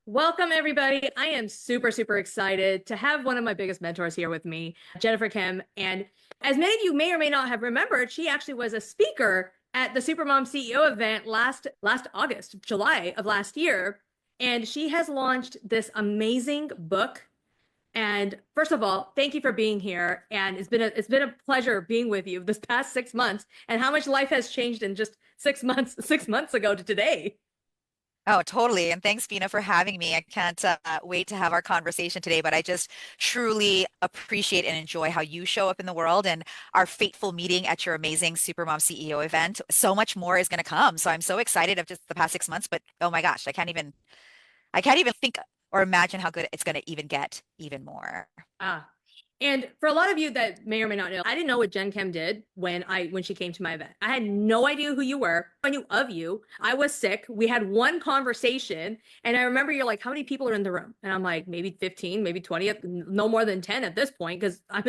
Welcome, everybody. I am super, super excited to have one of my biggest mentors here with me, Jennifer Kim. And as many of you may or may not have remembered, she actually was a speaker at the Supermom CEO event last August, July of last year. And she has launched this amazing book. And first of all, thank you for being here. And it's been a pleasure being with you this past 6 months and how much life has changed in just 6 months, 6 months ago to today. Oh, totally. And thanks, Bina, for having me. I can't wait to have our conversation today, but I just truly appreciate and enjoy how you show up in the world and our fateful meeting at your amazing Supermom CEO event. So much more is going to come. So I'm so excited of just the past 6 months, but oh my gosh, I can't even think or imagine how good it's going to even get even more. Ah, and for a lot of you that may or may not know, I didn't know what Jen Kim did when she came to my event. I had no idea who you were. I knew of you. I was sick. We had one conversation, and I remember you're like, "How many people are in the room?" And I'm like, "Maybe 15, maybe 20, no more than 10 at this point because I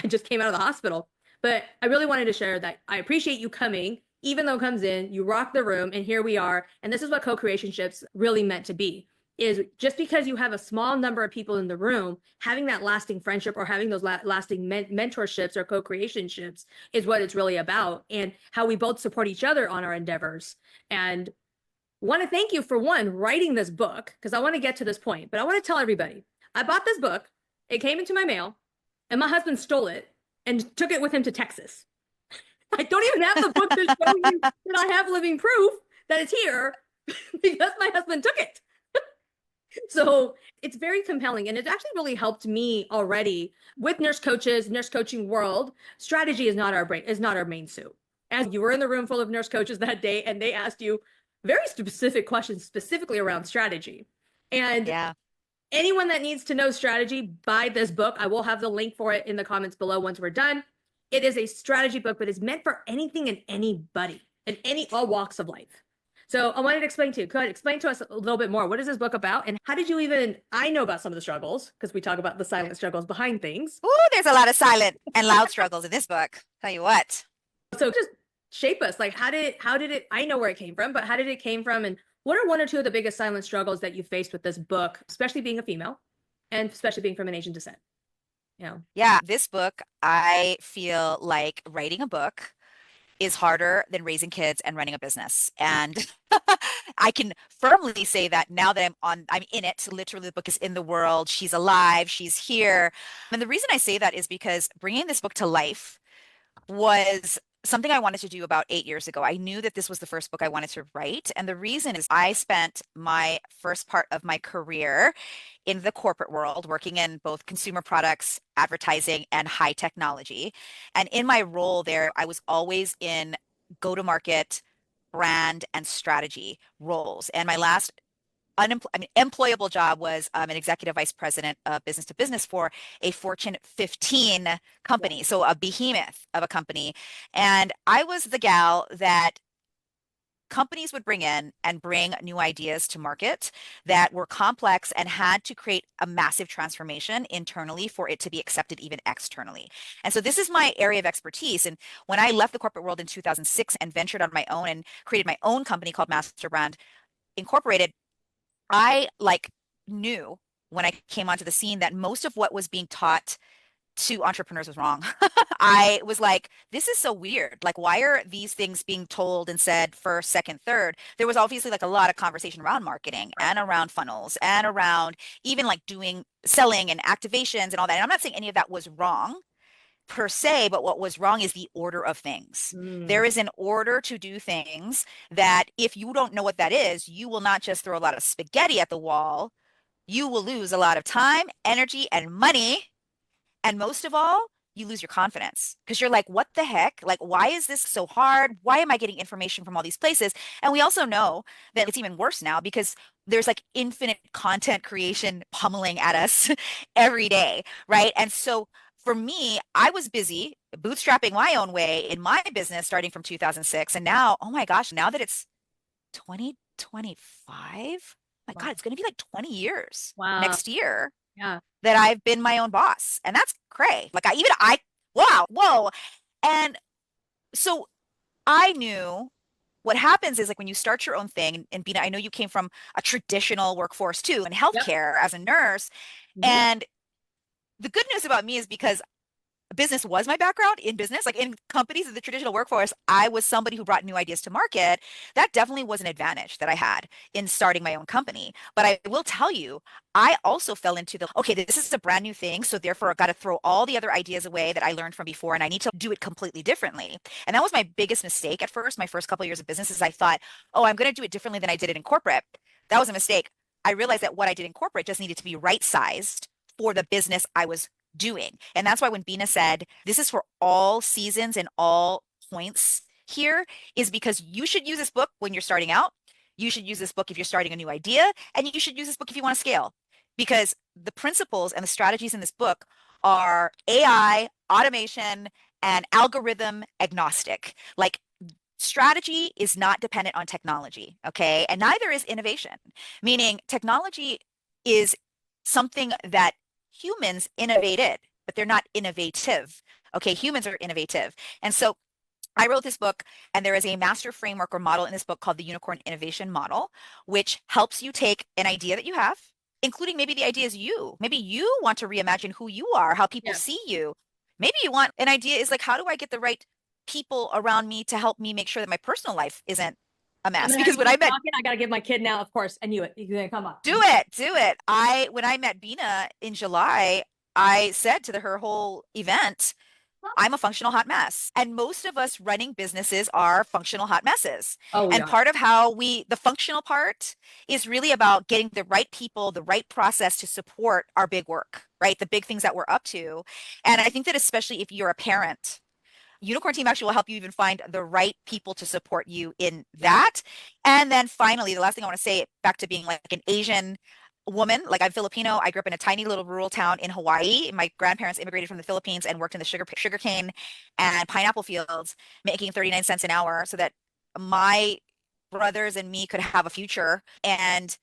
just came out of the hospital." But I really wanted to share that I appreciate you coming, even though it comes in, you rock the room, and here we are. And this is what co-creationships really meant to be is just because you have a small number of people in the room, having that lasting friendship or having those lasting mentorships or co-creationships is what it's really about, and how we both support each other on our endeavors. And want to thank you for one, writing this book, because I want to get to this point, but I want to tell everybody, I bought this book, it came into my mail, and my husband stole it and took it with him to Texas. I don't even have the book to show you that I have living proof that it's here because my husband took it. So it's very compelling, and it's actually really helped me already with nurse coaches, nurse coaching world. Strategy is not our main suit. As you were in the room full of nurse coaches that day, and they asked you very specific questions specifically around strategy. And Yeah. anyone that needs to know strategy, buy this book. I will have the link for it in the comments below once we're done. It is a strategy book, but it's meant for anything and anybody in any all walks of life. So I wanted to explain to you, could explain to us a little bit more. What is this book about? And how did you even, I know about some of the struggles because we talk about the silent struggles behind things. Ooh, there's a lot of silent and loud struggles in this book. Tell you what. So just shape us. Like how did it, I know where it came from, but how did it came from? And what are one or two of the biggest silent struggles that you faced with this book, especially being a female and especially being from an Asian descent? You know? Yeah, this book, I feel like writing a book is harder than raising kids and running a business. And I can firmly say that now that I'm in it. Literally, the book is in the world. She's alive. She's here. And the reason I say that is because bringing this book to life was something I wanted to do about 8 years ago. I knew that this was the first book I wanted to write. And the reason is I spent my first part of my career in the corporate world, working in both consumer products, advertising, and high technology. And in my role there, I was always in go-to-market, brand, and strategy roles. And my last employable job was an executive vice president of business to business for a Fortune 15 company, so a behemoth of a company. And I was the gal that companies would bring in and bring new ideas to market that were complex and had to create a massive transformation internally for it to be accepted even externally. And so this is my area of expertise. And when I left the corporate world in 2006 and ventured on my own and created my own company called Master Brand Incorporated, I knew when I came onto the scene that most of what was being taught to entrepreneurs was wrong. I was like, this is so weird. Like, why are these things being told and said first, second, third? There was obviously like a lot of conversation around marketing and around funnels and around even like doing selling and activations and all that. And I'm not saying any of that was wrong per se, but what was wrong is the order of things. Mm. There is an order to do things that if you don't know what that is, you will not just throw a lot of spaghetti at the wall. You will lose a lot of time, energy, and money. And most of all, you lose your confidence because you're like, what the heck? Like, why is this so hard? Why am I getting information from all these places? And we also know that it's even worse now because there's like infinite content creation pummeling at us every day, right? And so for me, I was busy bootstrapping my own way in my business starting from 2006. And now, oh my gosh, now that it's 2025, my God, Wow. it's going to be like 20 years Wow. next year Yeah. that I've been my own boss. And that's cray. Wow, whoa. And so I knew what happens is like when you start your own thing, and Bina, I know you came from a traditional workforce too in Yep. healthcare as a nurse. Mhm. And the good news about me is because business was my background in business, like in companies in the traditional workforce, I was somebody who brought new ideas to market. That definitely was an advantage that I had in starting my own company. But I will tell you, I also fell into the, okay, this is a brand new thing. So therefore, I've got to throw all the other ideas away that I learned from before, and I need to do it completely differently. And that was my biggest mistake at first. My first couple of years of business is I thought, oh, I'm going to do it differently than I did it in corporate. That was a mistake. I realized that what I did in corporate just needed to be right sized for the business I was doing. And that's why when Bina said, this is for all seasons and all points here, is because you should use this book when you're starting out. You should use this book if you're starting a new idea, and you should use this book if you want to scale. Because the principles and the strategies in this book are AI, automation, and algorithm agnostic. Like strategy is not dependent on technology, okay? And neither is innovation, meaning technology is something that humans innovated, but they're not innovative. Okay, humans are innovative. And so I wrote this book, and there is a master framework or model in this book called the Unicorn Innovation Model, which helps you take an idea that you have, including maybe the ideas you, maybe you want to reimagine who you are, how people Yeah. see you. Maybe you want an idea is like, how do I get the right people around me to help me make sure that my personal life isn't a I'm mess? gonna have Because you when I keep met talking. I gotta give my kid now, of course. I knew it. He's gonna come up. Do it, do it. When I met Bina in July, I said to her whole event, I'm a functional hot mess. And most of us running businesses are functional hot messes. Oh, we And are. part of the functional part is really about getting the right people, the right process to support our big work, right? The big things that we're up to. And I think that especially if you're a parent, Unicorn Team actually will help you even find the right people to support you in Yeah. that. And then finally, the last thing I want to say, back to being like an Asian woman, like I'm Filipino. I grew up in a tiny little rural town in Hawaii. My grandparents immigrated from the Philippines and worked in the sugarcane and pineapple fields, making 39 cents an hour so that my brothers and me could have a future. And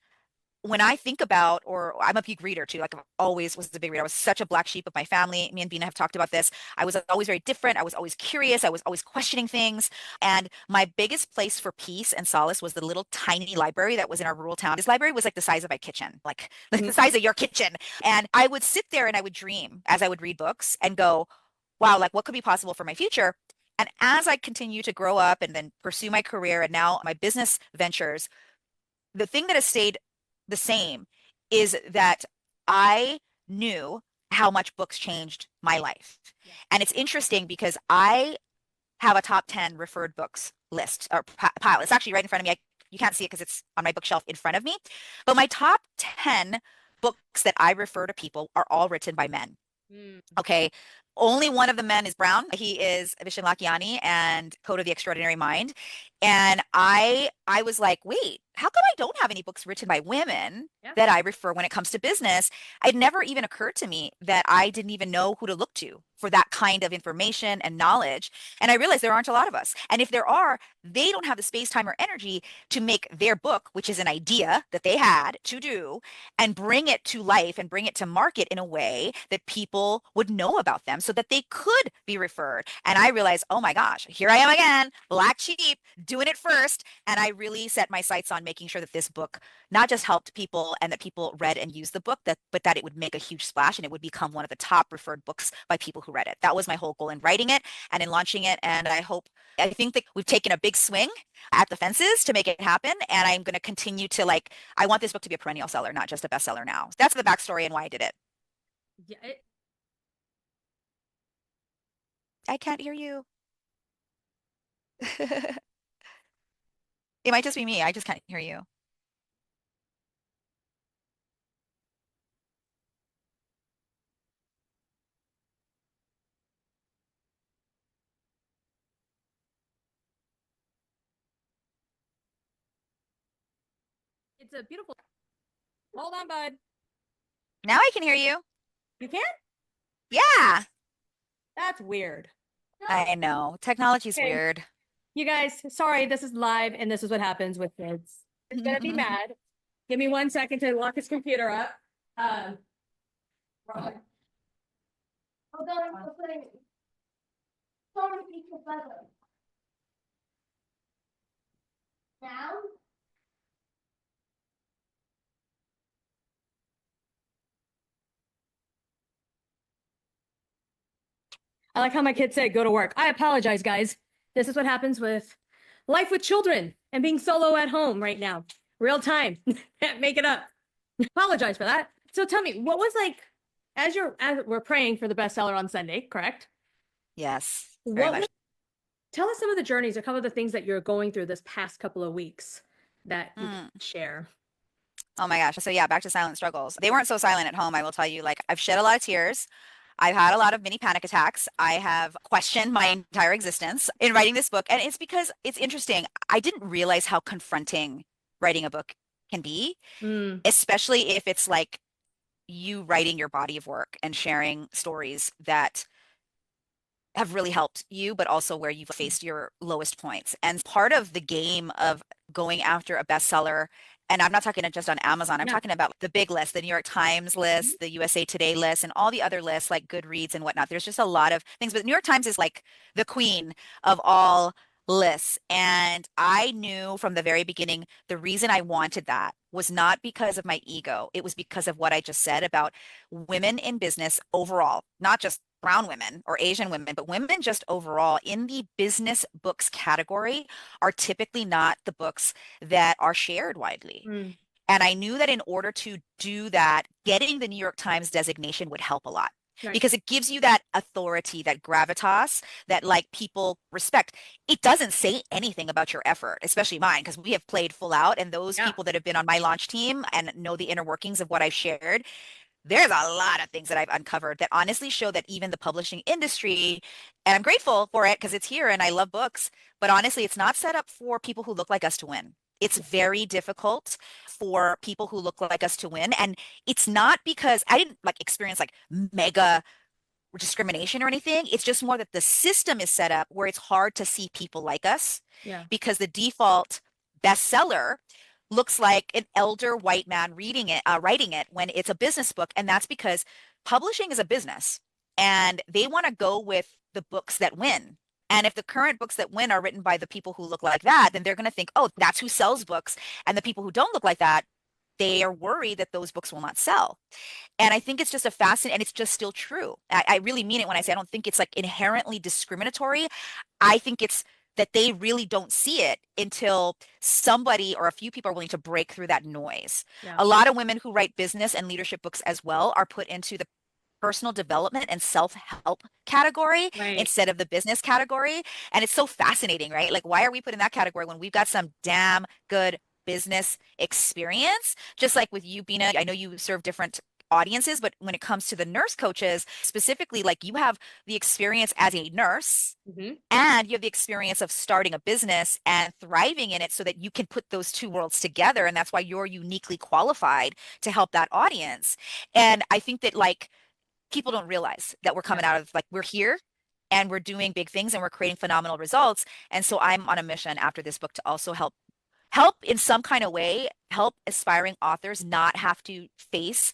when I think about, or I'm a big reader too, like I've always was a big reader. I was such a black sheep of my family. Me and Bina have talked about this. I was always very different. I was always curious. I was always questioning things. And my biggest place for peace and solace was the little tiny library that was in our rural town. This library was like the size of my kitchen, like the Mhm. size of your kitchen. And I would sit there and I would dream as I would read books and go, wow, like what could be possible for my future? And as I continue to grow up and then pursue my career and now my business ventures, the thing that has stayed the same is that I knew how much books changed my life. Yeah. And it's interesting because I have a top 10 referred books list or pile. It's actually right in front of me. You can't see it because it's on my bookshelf in front of me. But my top 10 books that I refer to people are all written by men. Mm. Okay. Only one of the men is brown. He is Vishen Lakhiani and Code of the Extraordinary Mind. And I was like, wait, how come I don't have any books written by women Yeah. that I refer when it comes to business? It never even occurred to me that I didn't even know who to look to for that kind of information and knowledge. And I realized there aren't a lot of us. And if there are, they don't have the space, time, or energy to make their book, which is an idea that they had to do, and bring it to life and bring it to market in a way that people would know about them so that they could be referred. And I realized, oh my gosh, here I am again, black sheep, doing it first. And I really set my sights on making sure that this book not just helped people and that people read and used the book, but that it would make a huge splash and it would become one of the top referred books by people who read it. That was my whole goal in writing it and in launching it. And I think that we've taken a big swing at the fences to make it happen. And I'm going to continue to I want this book to be a perennial seller, not just a bestseller now. That's the backstory and why I did it. Yeah. I can't hear you. It might just be me. I just can't hear you. It's a beautiful. Hold on, bud. Now I can hear you. You can? Yeah, That's weird. I know. Technology's Okay. weird. You guys, sorry, this is live and this is what happens with kids. He's gonna be mad. Give me 1 second to lock his computer up. Um, right. Hold on, I'm putting- it. Sorry, I like how my kids say, go to work. I apologize, guys. This is what happens with life with children and being solo at home right now. Real time. Can't make it up. Apologize for that. So tell me, what was like, as we're praying for the bestseller on Sunday, correct? Yes, very What much. was, tell us some of the journeys or some of the things that you're going through this past couple of weeks that you can Mm. share. Oh my gosh. So yeah, back to silent struggles. They weren't so silent at home, I will tell you. Like I've shed a lot of tears. I've had a lot of mini panic attacks. I have questioned my entire existence in writing this book. And it's because it's interesting. I didn't realize how confronting writing a book can be, Mm, especially if it's like you writing your body of work and sharing stories that have really helped you, but also where you've faced your lowest points. And part of the game of going after a bestseller, and I'm not talking just on Amazon, I'm yeah. talking about the big list, the New York Times Mhm. list, the USA Today list, and all the other lists like Goodreads and whatnot. There's just a lot of things, but the New York Times is like the queen of all lists. And I knew from the very beginning the reason I wanted that was not because of my ego. It was because of what I just said about women in business overall, not just brown women or Asian women, but women just overall in the business books category are typically not the books that are shared widely. Mm, And I knew that in order to do that, getting the New York Times designation would help a lot right. because it gives you that authority, that gravitas that like people respect. It doesn't say anything about your effort, especially mine, because we have played full out. And those Yeah. people that have been on my launch team and know the inner workings of what I've shared, there's a lot of things that I've uncovered that honestly show that even the publishing industry, and I'm grateful for it because it's here and I love books, but honestly, it's not set up for people who look like us to win. It's very difficult for people who look like us to win. And it's not because I didn't like experience like mega discrimination or anything. It's just more that the system is set up where it's hard to see people like us Yeah. because the default bestseller looks like an elder white man reading it, writing it when it's a business book. And that's because publishing is a business and they want to go with the books that win. And if the current books that win are written by the people who look like that, then they're going to think, oh, that's who sells books. And the people who don't look like that, they are worried that those books will not sell. And I think it's just a fascinating, and it's just still true. I really mean it when I say I don't think it's like inherently discriminatory. I think it's that they really don't see it until somebody or a few people are willing to break through that noise. Yeah. A lot of women who write business and leadership books as well are put into the personal development and self-help category Right. instead of the business category. And it's so fascinating, right? Like, why are we put in that category when we've got some damn good business experience? Just like with you, Bina, I know you serve different audiences, but when it comes to the nurse coaches, specifically, like you have the experience as a nurse Hmm. and you have the experience of starting a business and thriving in it so that you can put those two worlds together. And that's why you're uniquely qualified to help that audience. And I think that like people don't realize that we're Yeah. coming out of like we're here and we're doing big things and we're creating phenomenal results. And so I'm on a mission after this book to also help in some kind of way, help aspiring authors not have to face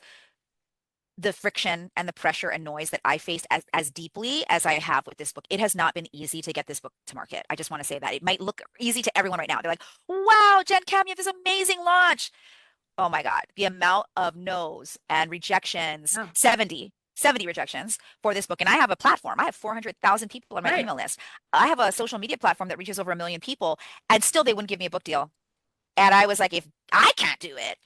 the friction and the pressure and noise that I faced as deeply as I have with this book. It has not been easy to get this book to market. I just want to say that. It might look easy to everyone right now. They're like, wow, Jen Cam, you have this amazing launch. Oh my God, the amount of no's and rejections, Yeah. 70 rejections for this book. And I have a platform. I have 400,000 people on my Right. email list. I have a social media platform that reaches over 1 million people, and still they wouldn't give me a book deal. And I was like, if I can't do it,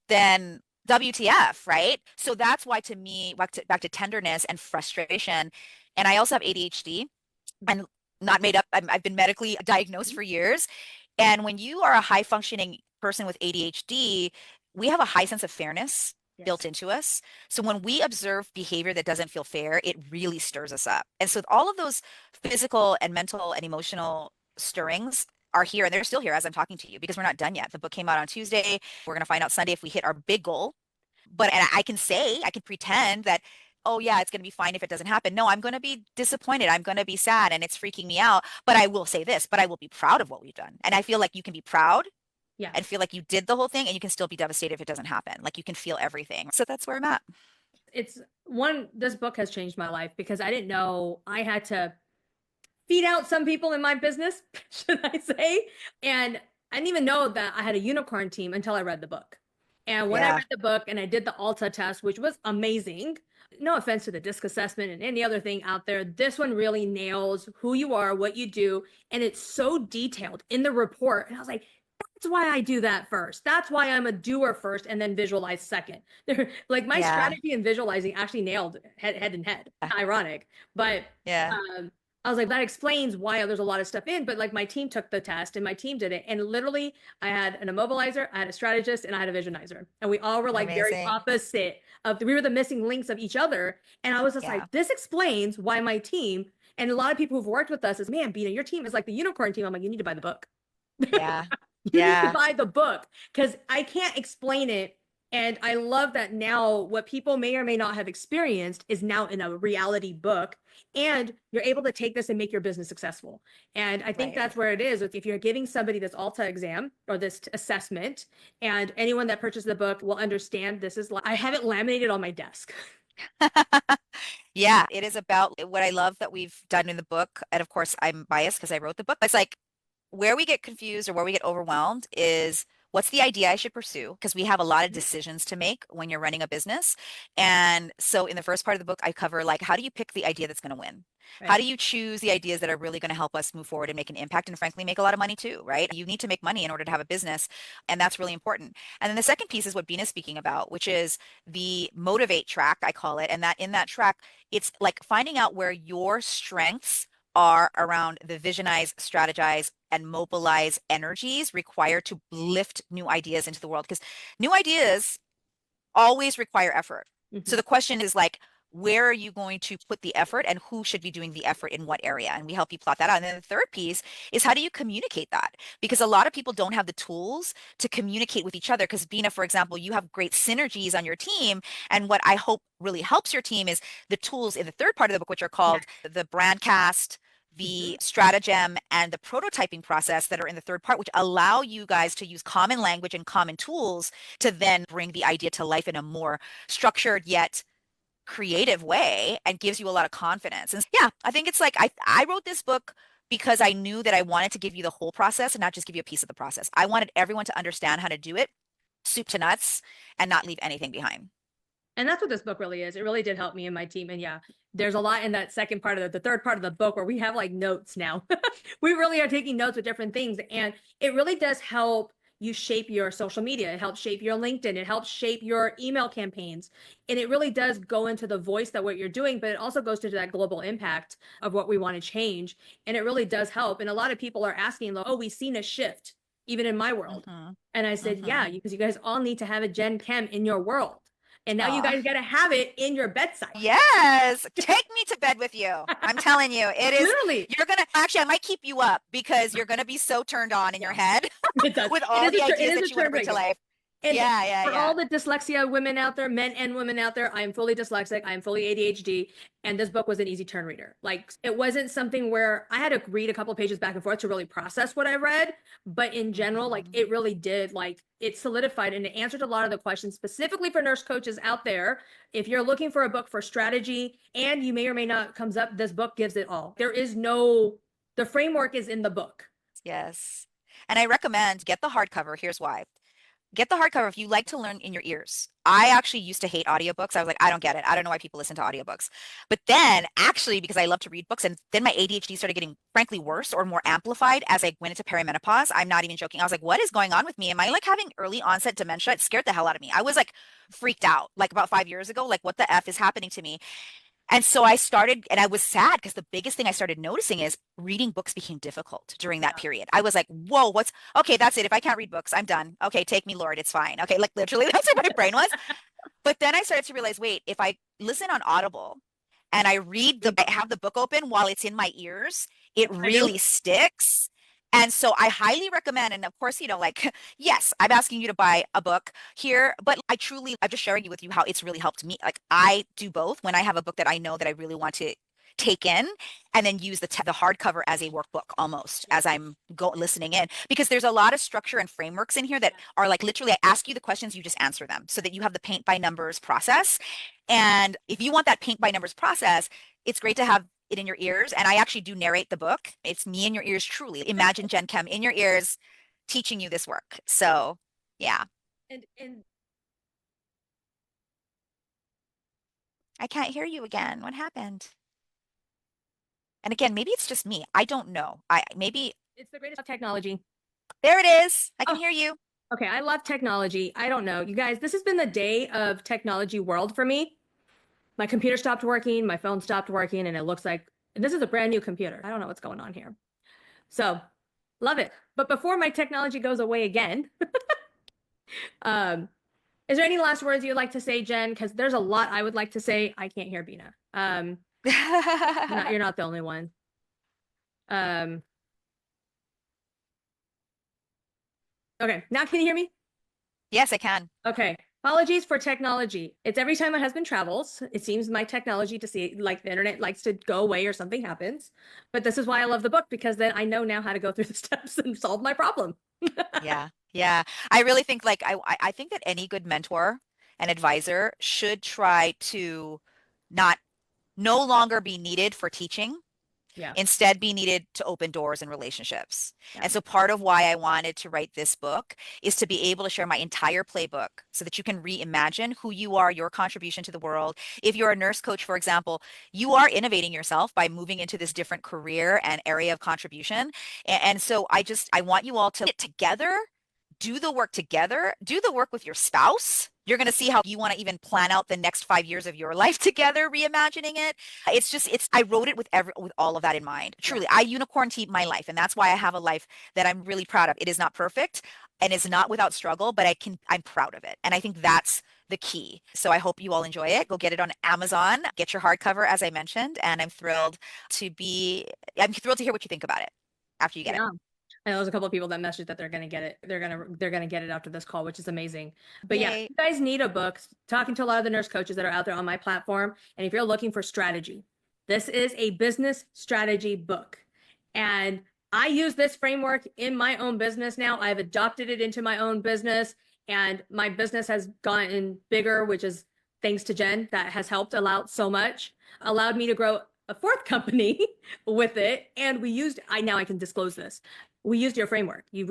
then WTF, right? So that's why to me, back to tenderness and frustration. And I also have ADHD and not made up. I've been medically diagnosed Mhm. for years. And when you are a high functioning person with ADHD, we have a high sense of fairness built Yes. into us. So when we observe behavior that doesn't feel fair, it really stirs us up. And so all of those physical and mental and emotional stirrings are here and they're still here as I'm talking to you because we're not done yet. The book came out on Tuesday. We're going to find out Sunday if we hit our big goal. But and I can say, I can pretend that, oh yeah, it's going to be fine if it doesn't happen. No, I'm going to be disappointed. I'm going to be sad and it's freaking me out. But I will say this, but I will be proud of what we've done. And I feel like you can be proud Yeah. and feel like you did the whole thing and you can still be devastated if it doesn't happen. Like you can feel everything. So that's where I'm at. It's one, this book has changed my life because I didn't know I had to feed out some people in my business, should I say? And I didn't even know that I had a unicorn team until I read the book. And when I Yeah, read the book and I did the Alta test, which was amazing, no offense to the disc assessment and any other thing out there, this one really nails who you are, what you do, and it's so detailed in the report. And I was like, that's why I do that first. That's why I'm a doer first and then visualize second. Like my yeah, strategy and visualizing actually nailed head and head. Ironic, but yeah. I was like, that explains why there's a lot of stuff in. But like my team took the test and my team did it. And literally, I had an immobilizer, I had a strategist, and I had a visionizer. And we all were like very Amazing. opposite of we were the missing links of each other. And I was just like, Yeah, this explains why my team and a lot of people who've worked with us is, man, Bina, your team is like the unicorn team. I'm like, you need to buy the book. yeah, You need to yeah. buy the book because I can't explain it. And I love that now what people may or may not have experienced is now in a reality book. And you're able to take this and make your business successful. And I think Right. that's where it is. If you're giving somebody this Alta exam or this assessment, and anyone that purchases the book will understand this is, I have it laminated on my desk. Yeah, it is about what I love that we've done in the book. And of course, I'm biased because I wrote the book. It's like where we get confused or where we get overwhelmed is what's the idea I should pursue? Because we have a lot of decisions to make when you're running a business. And so in the first part of the book, I cover like how do you pick the idea that's going to win? How Right. do you choose the ideas that are really going to help us move forward and make an impact and frankly make a lot of money too, right? You need to make money in order to have a business, and that's really important. And then the second piece is what Bina's speaking about, which is the motivate track, I call it. And that in that track, it's like finding out where your strengths are around the visionize, strategize, and mobilize energies required to lift new ideas into the world. Because new ideas always require effort. So Mhm. the question is like, where are you going to put the effort and who should be doing the effort in what area? And we help you plot that out. And then the third piece is how do you communicate that? Because a lot of people don't have the tools to communicate with each other. Because Bina, for example, you have great synergies on your team. And what I hope really helps your team is the tools in the third part of the book, which are Yeah. called the brand cast, Mhm. the stratagem, and the prototyping process that are in the third part, which allow you guys to use common language and common tools to then bring the idea to life in a more structured yet creative way and gives you a lot of confidence. And yeah, I think it's like I wrote this book because I knew that I wanted to give you the whole process and not just give you a piece of the process. I wanted everyone to understand how to do it, soup to nuts, and not leave anything behind. And that's what this book really is. It really did help me and my team. And yeah, there's a lot in that second part of the third part of the book where we have like notes now. We really are taking notes with different things. And it really does help you shape your social media. It helps shape your LinkedIn. It helps shape your email campaigns. And it really does go into the voice that what you're doing, but it also goes to that global impact of what we want to change. And it really does help. And a lot of people are asking, like, oh, we've seen a shift even in my world. Mm-hmm. And I said, yeah, Mm-hmm. because you guys all need to have a Gen Chem in your world. And now you Aw. guys got to have it in your bedside. Yes, take me to bed with you. I'm telling you, it is, Literally. you're gonna, actually, I might keep you up because you're gonna be so turned on in your Yeah, head it does. with It all is the it ideas is that a you want to turn bring to breaker. life. And Yeah, yeah, for all yeah. the dyslexia women out there, men and women out there, I am fully dyslexic. I am fully ADHD. And this book was an easy turn reader. Like it wasn't something where I had to read a couple of pages back and forth to really process what I read. But in general, like Mhm. it really did, like it solidified and it answered a lot of the questions specifically for nurse coaches out there. If you're looking for a book for strategy and you may or may not comes up, this book gives it all. There is no, the framework is in the book. Yes. And I recommend get the hardcover. Here's why. Get the hardcover if you like to learn in your ears. I actually used to hate audiobooks. I was like, I don't get it. I don't know why people listen to audiobooks. But then, actually, because I love to read books, and then my ADHD started getting, frankly, worse or more amplified as I went into perimenopause. I'm not even joking. I was like, what is going on with me? Am I like having early onset dementia? It scared the hell out of me. I was like freaked out, like about 5 years ago. Like, what the F is happening to me? And so I started, and I was sad because the biggest thing I started noticing is reading books became difficult during that Yeah. period. I was like, whoa, what's okay? That's it. If I can't read books, I'm done. Okay, take me, Lord. It's fine. Okay, like literally, that's what my brain was. But then I started to realize, wait, if I listen on Audible and I read I have the book open while it's in my ears, it I do. really sticks. And so I highly recommend, and of course, like, yes, I'm asking you to buy a book here, but I'm just sharing with you how it's really helped me. Like I do both when I have a book that I know that I really want to take in and then use the hardcover as a workbook almost as I'm listening in because there's a lot of structure and frameworks in here that are like literally I ask you the questions, you just answer them so that you have the paint by numbers process. And if you want that paint by numbers process, it's great to have it in your ears. And I actually do narrate the book. It's me in your ears, truly. Imagine Gen Chem in your ears. teaching you this work. So yeah, And I can't hear you again. What happened? And again, maybe it's just me. I don't know. I maybe it's the greatest technology. there it is. I can Oh, hear you. okay. I love technology. I don't know. You guys, this has been the day of technology world for me. My computer stopped working, my phone stopped working, and it looks like and this is a brand new computer. I don't know what's going on here. So, love it. But before my technology goes away again, um, is there any last words you'd like to say, Jen? Because there's a lot I would like to say. I can't hear Bina. You're not the only one. Um, okay, now can you hear me? Yes, I can. Okay. Apologies for technology. It's every time my husband travels, it seems my technology to see like the internet likes to go away or something happens. But this is why I love the book because then I know now how to go through the steps and solve my problem. Yeah. Yeah. I really think like I think that any good mentor and advisor should try to not no longer be needed for teaching, Yeah. instead be needed to open doors and relationships. Yeah. And so part of why I wanted to write this book is to be able to share my entire playbook so that you can reimagine who you are, your contribution to the world. If you're a nurse coach, for example, you are innovating yourself by moving into this different career and area of contribution. And so I want you all to get together, do the work together, do the work with your spouse. You're going to see how you want to even plan out the next 5 years of your life together, reimagining it. I wrote it with with all of that in mind. Yeah. Truly, I unicorn-teed my life, and that's why I have a life that I'm really proud of. It is not perfect and it's not without struggle, but I'm proud of it. And I think that's the key. So I hope you all enjoy it. Go get it on Amazon, get your hardcover, as I mentioned, and I'm thrilled to hear what you think about it after you get it. Yeah. I know there's a couple of people that messaged that they're gonna get it. They're gonna get it after this call, which is amazing. But yeah, Yay. you guys need a book. Talking to a lot of the nurse coaches that are out there on my platform, and if you're looking for strategy, this is a business strategy book. And I use this framework in my own business now. I've adopted it into my own business, and my business has gotten bigger, which is thanks to Jen. That has helped allow so much, allowed me to grow a fourth company with it. And I can disclose this. We used your framework. We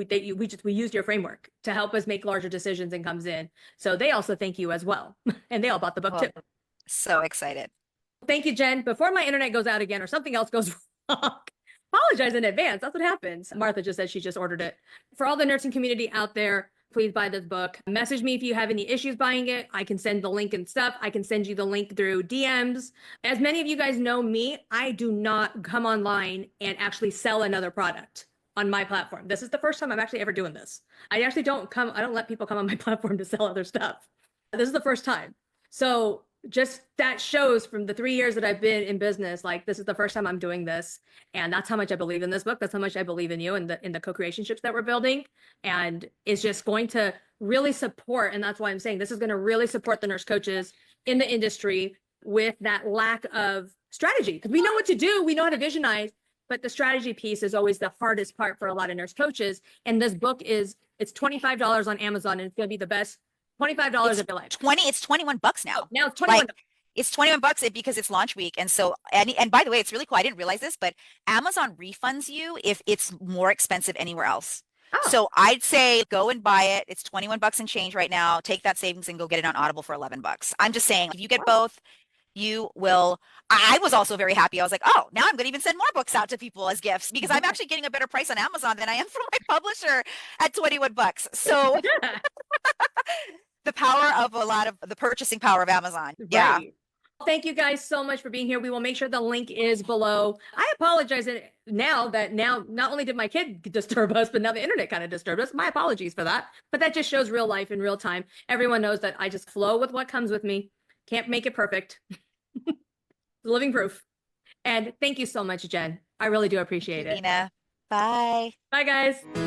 used your framework to help us make larger decisions and comes in. So they also thank you as well. And they all bought the book Well, too. so excited. Thank you, Jen. Before my internet goes out again or something else goes wrong, apologize in advance. That's what happens. Martha just said she just ordered it. For all the nursing community out there, please buy this book. Message me if you have any issues buying it. I can send the link and stuff. I can send you the link through DMs. As many of you guys know me, I do not come online and actually sell another product on my platform. This is the first time I'm actually ever doing this. I don't let people come on my platform to sell other stuff. This is the first time. So just that shows from the 3 years that I've been in business, like this is the first time I'm doing this. And that's how much I believe in this book. That's how much I believe in you and the co-creationships that we're building. And it's just going to really support. And that's why I'm saying this is going to really support the nurse coaches in the industry with that lack of strategy. Because we know what to do, we know how to visionize, but the strategy piece is always the hardest part for a lot of nurse coaches. And this book it's $25 on Amazon, and it's going to be the best $25 of your life. It's $21 now. Oh, now it's 21. Like it's $21 because it's launch week. And so and by the way, it's really cool. I didn't realize this, but Amazon refunds you if it's more expensive anywhere else. Oh, So I'd say go and buy it. It's $21 and change right now. Take that savings and go get it on Audible for $11. I'm just saying, if you get both, you will. I was also very happy. I was like, oh, now I'm going to even send more books out to people as gifts because I'm actually getting a better price on Amazon than I am from my publisher at $21. So the power of a lot of the purchasing power of Amazon. Yeah. right. Thank you guys so much for being here. We will make sure the link is below. I apologize now not only did my kid disturb us, but now the internet kind of disturbed us. My apologies for that. But that just shows real life in real time. Everyone knows that I just flow with what comes with me. Can't make it perfect. Living proof. And thank you so much, Jen. I really do appreciate it. Bina. Bye. Bye, guys.